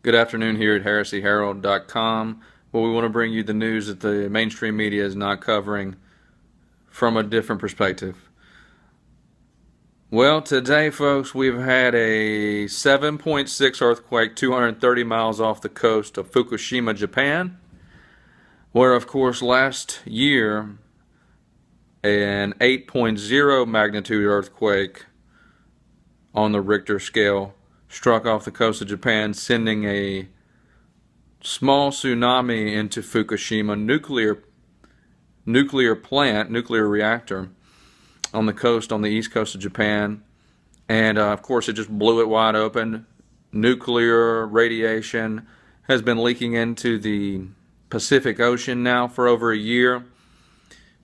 Good afternoon here at heresyherald.com, where we want to bring you the news that the mainstream media is not covering from a different perspective. Well, today, folks, we've had a 7.6 earthquake 230 miles off the coast of Fukushima, Japan, where, of course, last year an 8.0 magnitude earthquake on the Richter scale struck off the coast of Japan, sending a small tsunami into Fukushima nuclear reactor on the coast, on the east coast of Japan. And of course it just blew it wide open. Nuclear radiation has been leaking into the Pacific Ocean now for over a year.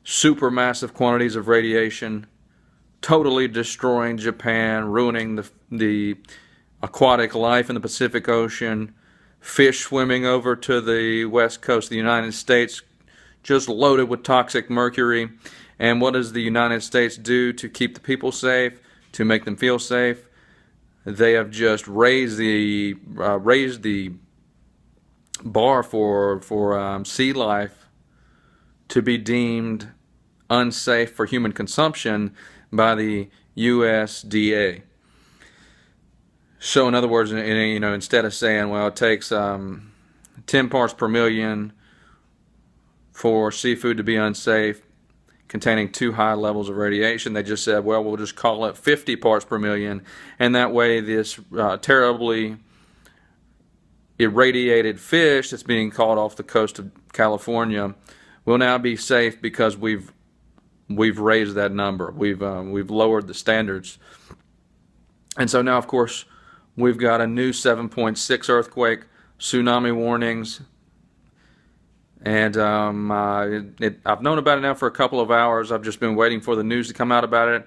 Supermassive quantities of radiation, totally destroying Japan, ruining the aquatic life in the Pacific Ocean. Fish swimming over to the west coast of the United States, just loaded with toxic mercury. And what does the United States do to keep the people safe, to make them feel safe? They have just raised the bar for sea life to be deemed unsafe for human consumption by the USDA. So in other words, instead of saying, well, it takes 10 parts per million for seafood to be unsafe, containing too high levels of radiation, they just said, well, we'll just call it 50 parts per million, and that way this terribly irradiated fish that's being caught off the coast of California will now be safe because we've raised that number. We've lowered the standards. And so now, of course, we've got a new 7.6 earthquake, tsunami warnings, and I've known about it now for a couple of hours. I've just been waiting for the news to come out about it.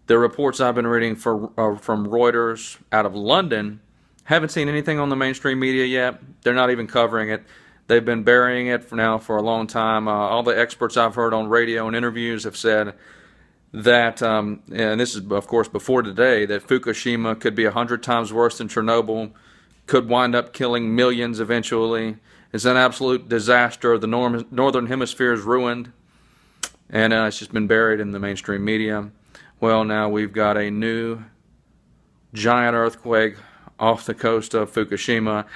The reports I've been reading from Reuters out of London, haven't seen anything on the mainstream media yet. They're not even covering it. They've been burying it for a long time. All the experts I've heard on radio and interviews have said that, and this is of course before today, that Fukushima could be 100 times worse than Chernobyl, could wind up killing millions eventually. It's an absolute disaster. The northern hemisphere is ruined, and it's just been buried in the mainstream media. Well, now we've got a new giant earthquake off the coast of Fukushima,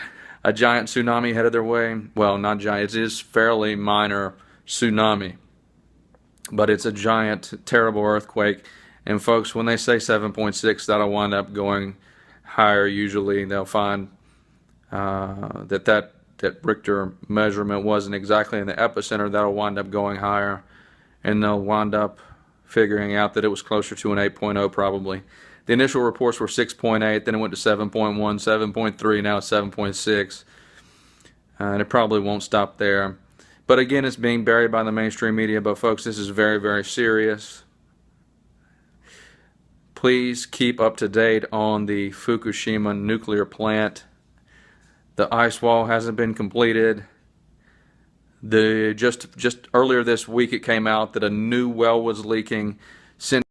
a giant tsunami headed their way. Well, not giant, it is fairly minor tsunami, but it's a giant, terrible earthquake. And folks, when they say 7.6, that'll wind up going higher. Usually they'll find that Richter measurement wasn't exactly in the epicenter. That'll wind up going higher, and they'll wind up figuring out that it was closer to an 8.0 probably. The initial reports were 6.8, then it went to 7.1, 7.3, now it's 7.6, and it probably won't stop there. But again, it's being buried by the mainstream media. But folks, this is very, very serious. Please keep up to date on the Fukushima nuclear plant. The ice wall hasn't been completed. Just earlier this week it came out that a new well was leaking,